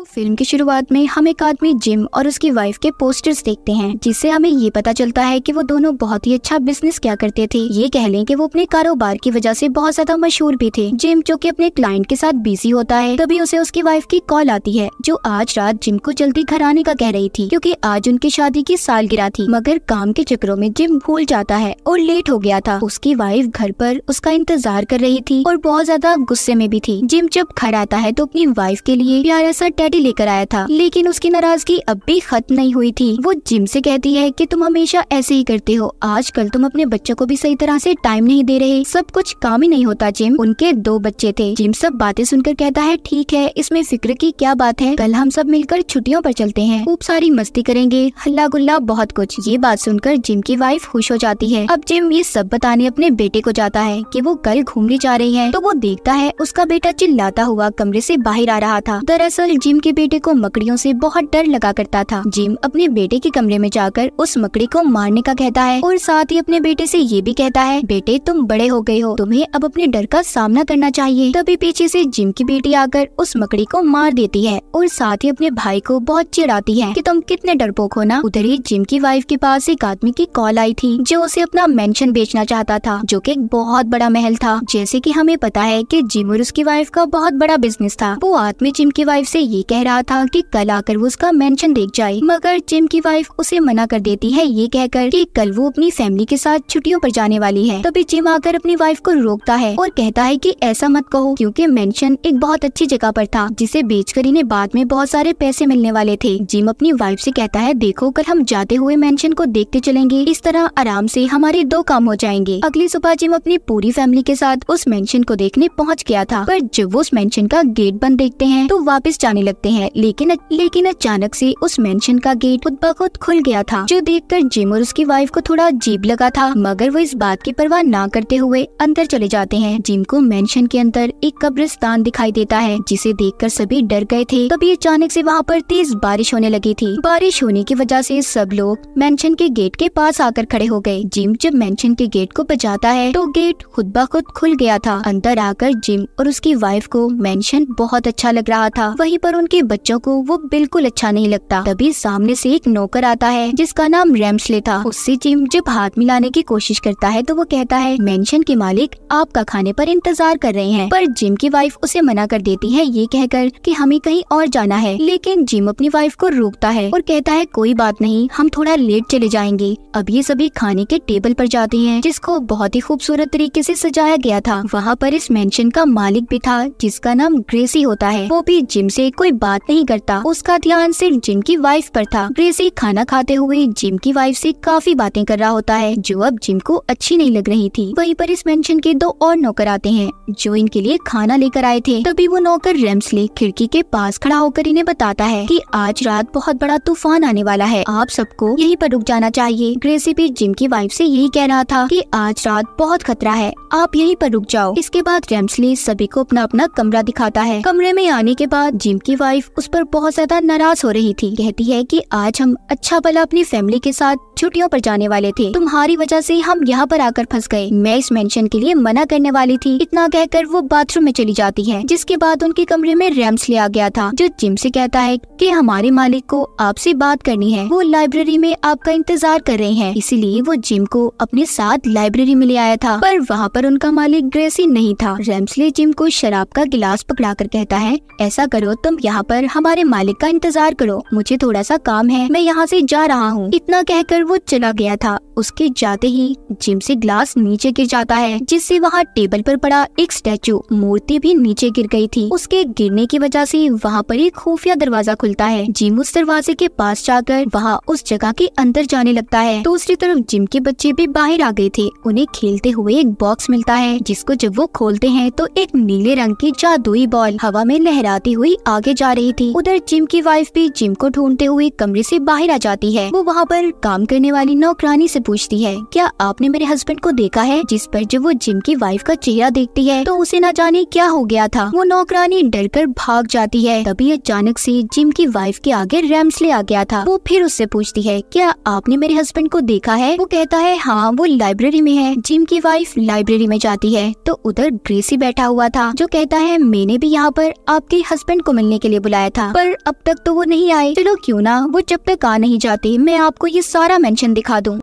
Film की शुरुआत में हम एक आदमी जिम और उसकी वाइफ के पोस्टर्स देखते हैं, जिससे हमें ये पता चलता है कि वो दोनों बहुत ही अच्छा बिजनेस किया करते थे। ये कह लें कि वो अपने कारोबार की वजह से बहुत ज्यादा मशहूर भी थे। जिम जो कि अपने क्लाइंट के साथ बिजी होता है, तभी उसे उसकी वाइफ की कॉल आती है, जो आज रात जिम को जल्दी घर आने का कह रही थी, क्योंकि आज उनकी शादी की सालगिरह थी। मगर काम के चक्करों में जिम भूल जाता है और लेट हो गया था। उसकी वाइफ घर पर उसका इंतजार कर रही थी और बहुत ज्यादा गुस्से में भी थी। जिम जब घर आता है तो अपनी वाइफ के लिए प्यारा सा टेडी लेकर आया था, लेकिन उसकी नाराजगी अब भी खत्म नहीं हुई थी। वो जिम से कहती है कि तुम हमेशा ऐसे ही करते हो, आजकल तुम अपने बच्चों को भी सही तरह से टाइम नहीं दे रहे, सब कुछ काम ही नहीं होता। जिम, उनके 2 बच्चे थे। जिम सब बातें सुनकर कहता है ठीक है, इसमें फिक्र की क्या बात है, कल हम सब मिलकर छुट्टियों पर चलते हैं, खूब सारी मस्ती करेंगे, हल्ला गुल्ला बहुत कुछ। ये बात सुनकर जिम की वाइफ खुश हो जाती है। अब जिम ये सब बताने अपने बेटे को जाता है कि वो कल घूमने जा रही है, तो वो देखता है उसका बेटा चिल्लाता हुआ कमरे से बाहर आ रहा था। दरअसल जिम के बेटे को मकड़ियों से बहुत डर लगा करता था। जिम अपने बेटे के कमरे में जाकर उस मकड़ी को मारने का कहता है और साथ ही अपने बेटे से ये भी कहता है, बेटे तुम बड़े हो गए हो, तुम्हें अब अपने डर का सामना करना चाहिए। तभी पीछे से जिम की बेटी आकर उस मकड़ी को मार देती है और साथ ही अपने भाई को बहुत चिढ़ाती है कि तुम कितने डरपोक हो ना। उधर ही जिम की वाइफ के पास एक आदमी की कॉल आई थी, जो उसे अपना मेंशन बेचना चाहता था, जो कि एक बहुत बड़ा महल था। जैसे कि हमें पता है कि जिम और उसकी वाइफ का बहुत बड़ा बिजनेस था। वो आदमी जिम की वाइफ से ये कह रहा था कि कल आकर वो उसका मेंशन देख जाए, मगर जिम की वाइफ उसे मना कर देती है, ये कहकर कि कल वो अपनी फैमिली के साथ छुट्टियों पर जाने वाली है। तभी जिम आकर अपनी वाइफ को रोकता है और कहता है कि ऐसा मत कहो, क्योंकि मेंशन एक बहुत अच्छी जगह पर था, जिसे बेचकर इन्हें बाद में बहुत सारे पैसे मिलने वाले थे। जिम अपनी वाइफ से कहता है, देखो कल हम जाते हुए मेंशन को देखते चलेंगे, इस तरह आराम से हमारे 2 काम हो जाएंगे। अगली सुबह जिम अपनी पूरी फैमिली के साथ उस मेंशन को देखने पहुंच गया था, पर जब वो उस मेंशन का गेट बंद देखते हैं तो वापस जाने लगते हैं। लेकिन अचानक से उस मेंशन का गेट खुद ब खुद खुल गया था, जो देखकर जिम और उसकी वाइफ को थोड़ा अजीब लगा था, मगर वो इस बात की परवाह ना करते हुए अंदर चले जाते हैं। जिम को मेंशन के अंदर एक कब्रिस्तान दिखाई देता है, जिसे देखकर सभी डर गए थे। तभी अचानक से वहाँ पर तेज बारिश होने लगी थी। बारिश होने की वजह से सब लोग मेंशन के गेट के पास आकर खड़े हो गए। जिम जब मेंशन के गेट को बजाता है तो गेट खुद ब खुद खुल गया था। अंदर आकर जिम और उसकी वाइफ को मेंशन बहुत अच्छा लग रहा था, वहीं पर उनके बच्चों को वो बिल्कुल अच्छा नहीं लगता। तभी सामने से एक नौकर आता है, जिसका नाम रेम्सले था। उससे जिम जब हाथ मिलाने की कोशिश करता है तो वो कहता है, मेंशन के मालिक आपका खाने पर इंतजार कर रहे हैं। पर जिम की वाइफ उसे मना कर देती है, ये कहकर कि हमें कहीं और जाना है। लेकिन जिम अपनी वाइफ को रोकता है और कहता है, कोई बात नहीं, हम थोड़ा लेट चले जाएंगे। अब ये सभी खाने के टेबल पर जाते हैं, जिसको बहुत ही खूबसूरत तरीके से सजाया गया था। वहाँ पर इस मेंशन का मालिक भी था, जिसका नाम ग्रेसी होता है। वो भी जिम से कोई बात नहीं करता, उसका ध्यान सिर्फ जिम की वाइफ पर था। ग्रेसी खाना खाते हुए जिम की वाइफ से काफी बातें कर रहा होता है, जो अब जिम को अच्छी नहीं लग रही थी। वहीं पर इस मेंशन के 2 और नौकर आते हैं, जो इनके लिए खाना लेकर आए थे। तभी वो नौकर रेम्सले खिड़की के पास खड़ा होकर इन्हें बताता है कि आज रात बहुत बड़ा तूफान आने वाला है, आप सबको यहीं पर रुक जाना चाहिए। ग्रेसी भी जिम की वाइफ से यही कह रहा था कि आज रात बहुत खतरा है, आप यहीं पर रुक जाओ। इसके बाद रेम्सले सभी को अपना अपना कमरा दिखाता है। कमरे में आने के बाद जिम की वाइफ उस पर बहुत ज्यादा नाराज हो रही थी। कहती है कि आज हम अच्छा भला अपनी फैमिली के साथ छुट्टियों पर जाने वाले थे, तुम्हारी वजह से हम यहाँ पर आकर फंस गए। मैं इस मेंशन के लिए मना करने वाली थी। इतना कहकर वो बाथरूम में चली जाती है, जिसके बाद उनके कमरे में रेम्सले आ गया था, जो जिम से कहता है कि हमारे मालिक को आपसे बात करनी है, वो लाइब्रेरी में आपका इंतजार कर रहे हैं। इसीलिए वो जिम को अपने साथ लाइब्रेरी में ले आया था, पर वहाँ पर उनका मालिक ग्रेसी नहीं था। रेम्सले जिम को शराब का गिलास पकड़ाकर कहता है, ऐसा करो तुम यहाँ पर हमारे मालिक का इंतजार करो, मुझे थोड़ा सा काम है, मैं यहाँ से जा रहा हूँ। इतना कहकर वो चला गया था। उसके जाते ही जिम से ग्लास नीचे गिर जाता है, जिससे वहाँ टेबल पर पड़ा एक स्टैचू मूर्ति भी नीचे गिर गई थी। उसके गिरने की वजह से वहाँ पर एक खुफिया दरवाजा खुलता है। जिम उस दरवाजे के पास जाकर वहाँ उस जगह के अंदर जाने लगता है। दूसरी तरफ जिम के बच्चे भी बाहर आ गए थे। उन्हें खेलते हुए एक बॉक्स मिलता है, जिसको जब वो खोलते हैं तो एक नीले रंग की जादुई बॉल हवा में लहराती हुई आगे जा रही थी। उधर जिम की वाइफ भी जिम को ढूंढते हुए कमरे से बाहर आ जाती है। वो वहाँ पर काम करने वाली नौकरानी से पूछती है, क्या आपने मेरे हस्बैंड को देखा है? जिस पर जब वो जिम की वाइफ का चेहरा देखती है तो उसे न जाने क्या हो गया था। वो नौकरानी डरकर भाग जाती है। तभी अचानक से जिम की वाइफ के आगे रेम्सले आ गया था। वो फिर उससे पूछती है, क्या आपने मेरे हस्बैंड को देखा है? वो कहता है, हाँ, वो लाइब्रेरी में है। जिम की वाइफ लाइब्रेरी में जाती है तो उधर ग्रेसी बैठा हुआ था, जो कहता है, मैंने भी यहाँ पर आपके हस्बैंड को मिलने के लिए बुलाया था, पर अब तक तो वो नहीं आए। चलो क्यों ना वो जब तक आ नहीं जाते मैं आपको ये सारा मेंशन दिखा दूं।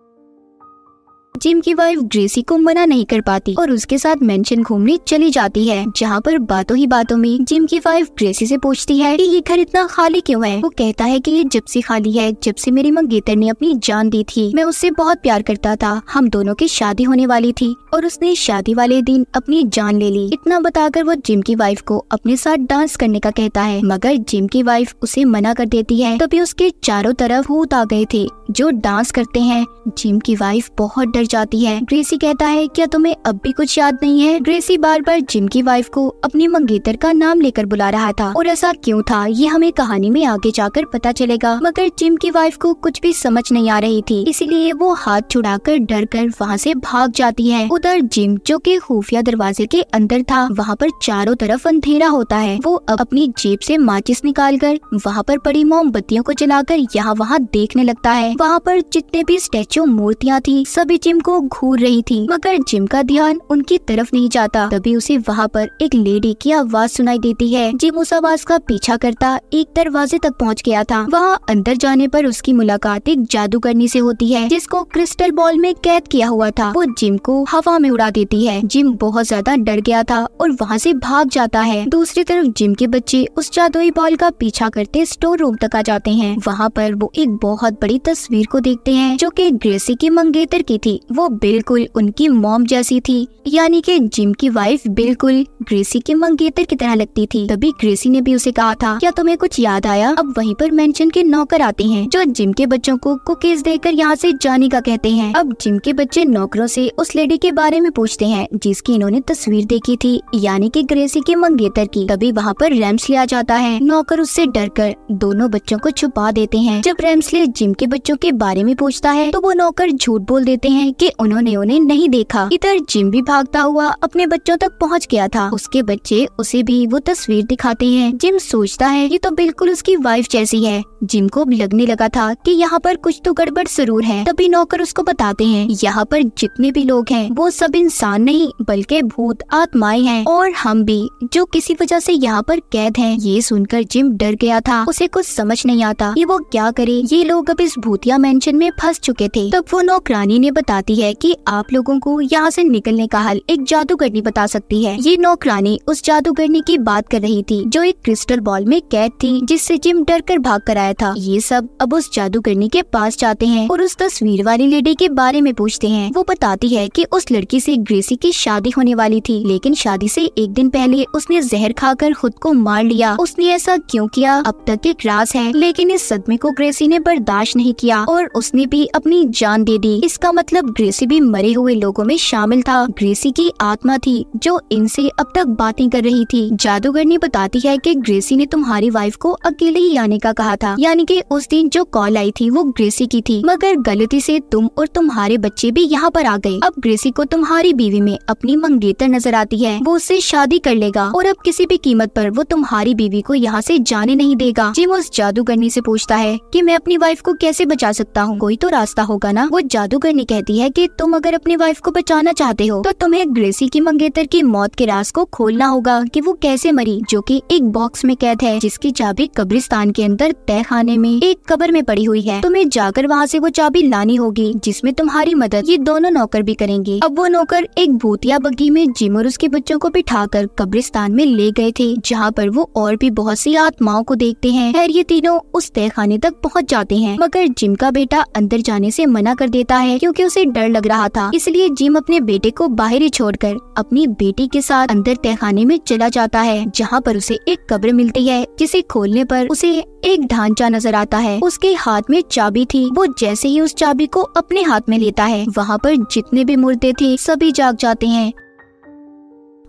जिम की वाइफ ग्रेसी को मना नहीं कर पाती और उसके साथ मेंशन घूमने चली जाती है, जहाँ पर बातों ही बातों में जिम की वाइफ ग्रेसी से पूछती है कि ये घर इतना खाली क्यों है। वो कहता है कि ये जब से खाली है जब से मेरी मंगेतर ने अपनी जान दी थी। मैं उससे बहुत प्यार करता था, हम दोनों की शादी होने वाली थी और उसने शादी वाले दिन अपनी जान ले ली। इतना बताकर वो जिम की वाइफ को अपने साथ डांस करने का कहता है, मगर जिम की वाइफ उसे मना कर देती है। तभी उसके चारों तरफ भूत आ गए थे जो डांस करते हैं। जिम की वाइफ बहुत डर जाती है। ग्रेसी कहता है, क्या तुम्हें अब भी कुछ याद नहीं है? ग्रेसी बार बार जिम की वाइफ को अपनी मंगेतर का नाम लेकर बुला रहा था और ऐसा क्यों था ये हमें कहानी में आगे जाकर पता चलेगा। मगर जिम की वाइफ को कुछ भी समझ नहीं आ रही थी, इसीलिए वो हाथ छुड़ाकर डर कर वहाँ से भाग जाती है। उधर जिम, जो कि खुफिया दरवाजे के अंदर था, वहाँ पर चारों तरफ अंधेरा होता है। वो अपनी जेब से माचिस निकालकर वहाँ पर पड़ी मोमबत्तियों को जलाकर यहाँ वहाँ देखने लगता है। वहाँ पर जितने भी स्टैचू मूर्तियाँ थी सभी जिम को घूर रही थी, मगर जिम का ध्यान उनकी तरफ नहीं जाता। तभी उसे वहाँ पर एक लेडी की आवाज सुनाई देती है। जिम उस आवाज का पीछा करता एक दरवाजे तक पहुँच गया था। वहाँ अंदर जाने पर उसकी मुलाकात एक जादूगरनी से होती है जिसको क्रिस्टल बॉल में कैद किया हुआ था। वो जिम को हवा में उड़ा देती है। जिम बहुत ज्यादा डर गया था और वहाँ से भाग जाता है। दूसरी तरफ जिम के बच्चे उस जादुई बॉल का पीछा करते स्टोर रूम तक आ जाते हैं। वहाँ पर वो एक बहुत बड़ी तस्वीर को देखते हैं जो कि ग्रेसी की मंगेतर की थी। वो बिल्कुल उनकी मॉम जैसी थी, यानी कि जिम की वाइफ बिल्कुल ग्रेसी के मंगेतर की तरह लगती थी। तभी ग्रेसी ने भी उसे कहा था, क्या तुम्हें कुछ याद आया? अब वहीं पर मेंशन के नौकर आते हैं जो जिम के बच्चों को कुकीज देकर यहाँ से जाने का कहते हैं। अब जिम के बच्चे नौकरों से उस लेडी के बारे में पूछते हैं जिसकी इन्होंने तस्वीर देखी थी, यानी कि ग्रेसी के मंगेतर की। तभी वहाँ पर रेम्सले आ जाता है। नौकर उससे डरकर दोनों बच्चों को छुपा देते हैं। जब रेम्सले जिम के बच्चों के बारे में पूछता है तो वो नौकर झूठ बोल देते हैं कि उन्होंने उन्हें नहीं देखा। इधर जिम भी भागता हुआ अपने बच्चों तक पहुंच गया था। उसके बच्चे उसे भी वो तस्वीर दिखाते हैं। जिम सोचता है ये तो बिल्कुल उसकी वाइफ जैसी है। जिम को लगने लगा था कि यहाँ पर कुछ तो गड़बड़ जरूर है। तभी नौकर उसको बताते हैं, यहाँ पर जितने भी लोग हैं वो सब इंसान नहीं बल्कि भूत आत्माएं हैं और हम भी, जो किसी वजह से यहाँ पर कैद हैं। ये सुनकर जिम डर गया था। उसे कुछ समझ नहीं आता ये वो क्या करे। ये लोग अब इस भूतिया मेंशन में फंस चुके थे। तब वो नौकरानी ने बताती है कि आप लोगों को यहाँ से निकलने का हल एक जादूगरनी बता सकती है। ये नौकरानी उस जादूगरनी की बात कर रही थी जो एक क्रिस्टल बॉल में कैद थी, जिससे जिम डर कर भाग कर आया था। ये सब अब उस जादूगरनी के पास जाते हैं और उस तस्वीर वाली लेडी के बारे में पूछते हैं। वो बताती है कि उस लड़की से ग्रेसी की शादी होने वाली थी, लेकिन शादी से एक दिन पहले उसने जहर खाकर खुद को मार लिया। उसने ऐसा क्यों किया अब तक एक राज है, लेकिन इस सदमे को ग्रेसी ने बर्दाश्त नहीं किया और उसने भी अपनी जान दे दी। इसका मतलब ग्रेसी भी मरे हुए लोगों में शामिल था। ग्रेसी की आत्मा थी जो इनसे अब तक बातें कर रही थी। जादूगरनी बताती है कि ग्रेसी ने तुम्हारी वाइफ को अकेले ही आने का कहा था, यानी कि उस दिन जो कॉल आई थी वो ग्रेसी की थी, मगर गलती से तुम और तुम्हारे बच्चे भी यहाँ पर आ गए। अब ग्रेसी को तुम्हारी बीवी में अपनी मंगेतर नजर आती है। वो उससे शादी कर लेगा और अब किसी भी कीमत पर वो तुम्हारी बीवी को यहाँ से जाने नहीं देगा। जिम उस जादूगरनी से पूछता है कि मैं अपनी वाइफ को कैसे बचा सकता हूँ, कोई तो रास्ता होगा ना। वो जादूगरनी कहती है कि तुम अगर अपनी वाइफ को बचाना चाहते हो तो तुम्हें ग्रेसी की मंगेतर की मौत के राज को खोलना होगा कि वो कैसे मरी, जो कि एक बॉक्स में कैद है जिसकी चाबी कब्रिस्तान के अंदर तह खाने में एक कब्र में पड़ी हुई है। तुम्हें जाकर वहाँ से वो चाबी लानी होगी, जिसमें तुम्हारी मदद ये दोनों नौकर भी करेंगे। अब वो नौकर एक भूतिया बग्घी में जिम और उसके बच्चों को बिठाकर कब्रिस्तान में ले गए थे, जहाँ पर वो और भी बहुत सी आत्माओं को देखते हैं। खैर ये तीनों उस तह खाने तक पहुँच जाते हैं, मगर जिम का बेटा अंदर जाने से मना कर देता है क्योंकि उसे डर लग रहा था। इसलिए जिम अपने बेटे को बाहर ही छोड़कर अपनी बेटी के साथ अंदर तहखाने में चला जाता है, जहाँ पर उसे एक कब्र मिलती है जिसे खोलने पर उसे एक ढांचा नजर आता है। उसके हाथ में चाबी थी। वो जैसे ही उस चाबी को अपने हाथ में लेता है, वहाँ पर जितने भी मुर्दे थे सभी जाग जाते हैं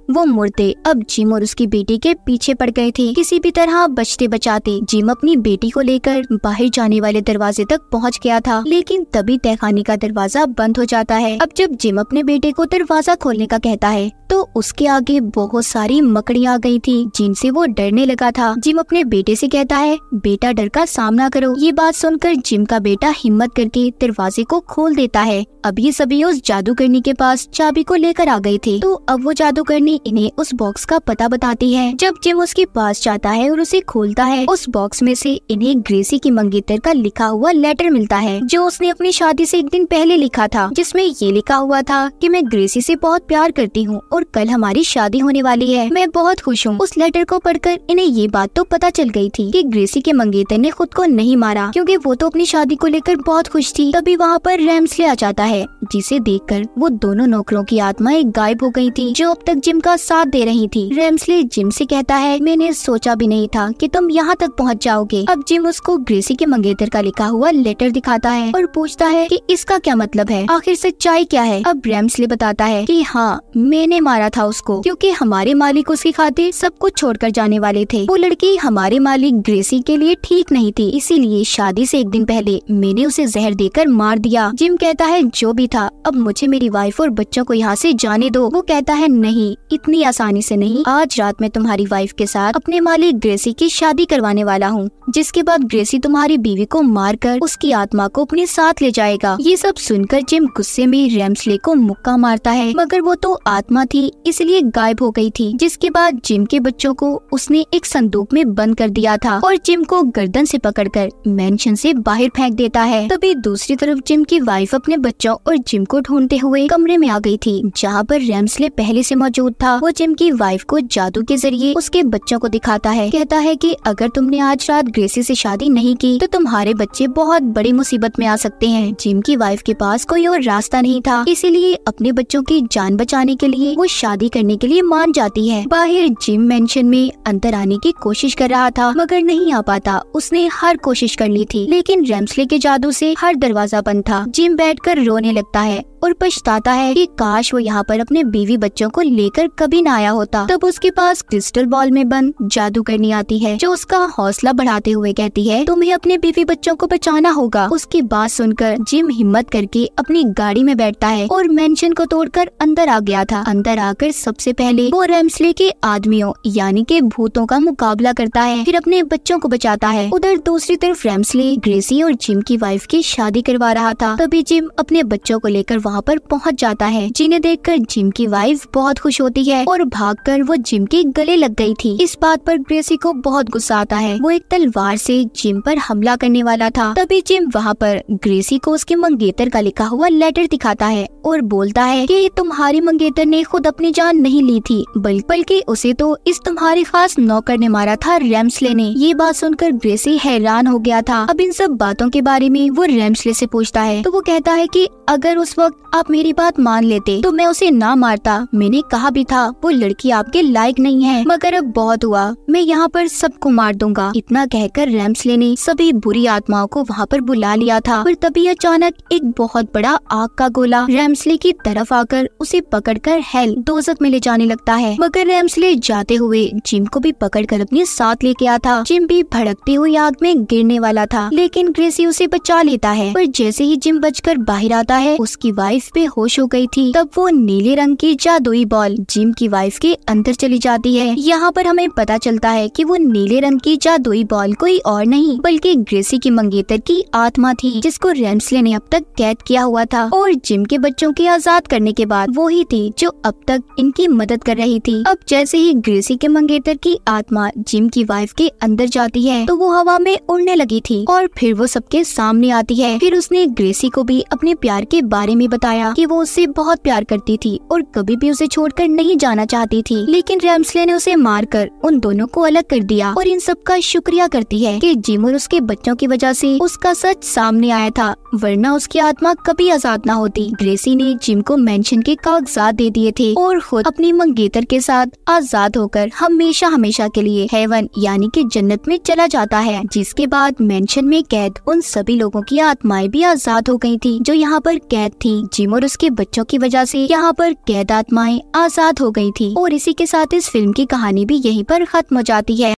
वो मुड़ते अब जिम और उसकी बेटी के पीछे पड़ गए थे। किसी भी तरह बचते बचाते जिम अपनी बेटी को लेकर बाहर जाने वाले दरवाजे तक पहुंच गया था, लेकिन तभी तहखाने का दरवाजा बंद हो जाता है। अब जब जिम अपने बेटे को दरवाजा खोलने का कहता है तो उसके आगे बहुत सारी मकड़ियाँ आ गई थी, जिनसे वो डरने लगा था। जिम अपने बेटे से कहता है, बेटा डर का सामना करो। ये बात सुनकर जिम का बेटा हिम्मत करके दरवाजे को खोल देता है। अब ये सभी उस जादूगरनी के पास चाबी को लेकर आ गए थे, तो अब वो जादूगरनी इन्हें उस बॉक्स का पता बताती है। जब जिम उसके पास जाता है और उसे खोलता है, उस बॉक्स में से इन्हें ग्रेसी की मंगेतर का लिखा हुआ लेटर मिलता है, जो उसने अपनी शादी से एक दिन पहले लिखा था, जिसमें ये लिखा हुआ था कि मैं ग्रेसी से बहुत प्यार करती हूँ और कल हमारी शादी होने वाली है। मैं बहुत खुश हूँ। उस लेटर को पढ़कर इन्हें ये बात तो पता चल गई थी कि ग्रेसी के मंगेतर ने खुद को नहीं मारा, क्योंकि वो तो अपनी शादी को लेकर बहुत खुश थी। तभी वहाँ पर रेम्सले आ जाता है, जिसे देखकर वो दोनों नौकरों की आत्माएं गायब हो गई थी, जो अब तक जिम का साथ दे रही थी। रेम्सले जिम से कहता है, मैंने सोचा भी नहीं था कि तुम यहाँ तक पहुँच जाओगे। अब जिम उसको ग्रेसी के मंगेतर का लिखा हुआ लेटर दिखाता है और पूछता है कि इसका क्या मतलब है, आखिर सच्चाई क्या है। अब रेम्सले बताता है कि हाँ, मैंने मारा था उसको, क्योंकि हमारे मालिक उसकी खातिर सब कुछ छोड़कर जाने वाले थे। वो लड़की हमारे मालिक ग्रेसी के लिए ठीक नहीं थी, इसीलिए शादी से एक दिन पहले मैंने उसे जहर देकर मार दिया। जिम कहता है, जो भी था, अब मुझे मेरी वाइफ और बच्चों को यहाँ से जाने दो। वो कहता है, नहीं, इतनी आसानी से नहीं। आज रात मैं तुम्हारी वाइफ के साथ अपने मालिक ग्रेसी की शादी करवाने वाला हूँ, जिसके बाद ग्रेसी तुम्हारी बीवी को मारकर उसकी आत्मा को अपने साथ ले जाएगा। ये सब सुनकर जिम गुस्से में रेम्सले को मुक्का मारता है, मगर वो तो आत्मा थी, इसलिए गायब हो गई थी। जिसके बाद जिम के बच्चों को उसने एक संदूक में बंद कर दिया था और जिम को गर्दन से पकड़कर मेंशन से बाहर फेंक देता है। तभी दूसरी तरफ जिम की वाइफ अपने बच्चों और जिम को ढूंढते हुए कमरे में आ गई थी, जहाँ पर रेम्सले पहले से मौजूद था। वो जिम की वाइफ को जादू के जरिए उसके बच्चों को दिखाता है। कहता है कि अगर तुमने आज रात ग्रेसी से शादी नहीं की तो तुम्हारे बच्चे बहुत बड़ी मुसीबत में आ सकते हैं। जिम की वाइफ के पास कोई और रास्ता नहीं था, इसीलिए अपने बच्चों की जान बचाने के लिए वो शादी करने के लिए मान जाती है। बाहर जिम मेंशन में अंदर आने की कोशिश कर रहा था, मगर नहीं आ पाता। उसने हर कोशिश कर ली थी, लेकिन रेम्सले के जादू से हर दरवाजा बंद था। जिम बैठकर रोने लगता है और पछताता है कि काश वो यहाँ पर अपने बीवी बच्चों को लेकर कभी न आया होता। तब उसके पास क्रिस्टल बॉल में बंद जादूगरनी आती है, जो उसका हौसला बढ़ाते हुए कहती है, तुम्हें अपने बीवी बच्चों को बचाना होगा। उसकी बात सुनकर जिम हिम्मत करके अपनी गाड़ी में बैठता है और मेंशन को तोड़कर अंदर आ गया था। अंदर आकर सबसे पहले वो रेम्सले के आदमियों यानी के भूतों का मुकाबला करता है, फिर अपने बच्चों को बचाता है। उधर दूसरी तरफ रेम्सले ग्रेसी और जिम की वाइफ की शादी करवा रहा था। तभी जिम अपने बच्चों को लेकर वहाँ पर पहुँच जाता है, जिन्हें देखकर जिम की वाइफ बहुत खुश होती है और भागकर वो जिम के गले लग गई थी। इस बात पर ग्रेसी को बहुत गुस्सा आता है। वो एक तलवार से जिम पर हमला करने वाला था। तभी जिम वहाँ पर ग्रेसी को उसके मंगेतर का लिखा हुआ लेटर दिखाता है और बोलता है कि तुम्हारी मंगेतर ने खुद अपनी जान नहीं ली थी, बल्कि उसे तो इस तुम्हारे खास नौकर ने मारा था, रेम्सले ने। ये बात सुनकर ग्रेसी हैरान हो गया था। अब इन सब बातों के बारे में वो रेम्सले से पूछता है, तो वो कहता है कि अगर उस वक्त आप मेरी बात मान लेते तो मैं उसे ना मारता। मैंने कहा भी था वो लड़की आपके लायक नहीं है, मगर अब बहुत हुआ, मैं यहाँ पर सबको मार दूंगा। इतना कहकर रेम्सले ने सभी बुरी आत्माओं को वहाँ पर बुला लिया था। पर तभी अचानक एक बहुत बड़ा आग का गोला रेम्सले की तरफ आकर उसे पकड़कर हेल दोज़ख में ले जाने लगता है, मगर रेम्सले जाते हुए जिम को भी पकड़कर अपने साथ लेके आया था। जिम भी भड़कती हुई आग में गिरने वाला था, लेकिन ग्रेसी उसे बचा लेता है। पर जैसे ही जिम बचकर बाहर आता है, उसकी वाइफ बेहोश हो गई थी। तब वो नीले रंग की जादुई बॉल जिम की वाइफ के अंदर चली जाती है। यहाँ पर हमें पता चलता है कि वो नीले रंग की जादुई बॉल कोई और नहीं बल्कि ग्रेसी की मंगेतर की आत्मा थी, जिसको रेम्सले ने अब तक कैद किया हुआ था। और जिम के बच्चों के आजाद करने के बाद वो ही थी जो अब तक इनकी मदद कर रही थी। अब जैसे ही ग्रेसी के मंगेतर की आत्मा जिम की वाइफ के अंदर जाती है, तो वो हवा में उड़ने लगी थी और फिर वो सबके सामने आती है। फिर उसने ग्रेसी को भी अपने प्यार के बारे में बताया कि वो उससे बहुत प्यार करती थी और कभी भी उसे छोड़कर नहीं जाना चाहती थी, लेकिन रेम्सले ने उसे मारकर उन दोनों को अलग कर दिया। और इन सब का शुक्रिया करती है कि जिम और उसके बच्चों की वजह से उसका सच सामने आया था, वरना उसकी आत्मा कभी आजाद ना होती। ग्रेसी ने जिम को मेंशन के कागजात दे दिए थे और खुद अपनी मंगेतर के साथ आजाद होकर हमेशा हमेशा के लिए हेवन यानी कि जन्नत में चला जाता है। जिसके बाद मेंशन में कैद उन सभी लोगों की आत्माएं भी आजाद हो गई थी जो यहाँ पर कैद थी। जिम और उसके बच्चों की वजह से यहाँ पर कैद आत्माएं आजाद हो गई थी। और इसी के साथ इस फिल्म की कहानी भी यहीं पर खत्म हो जाती है।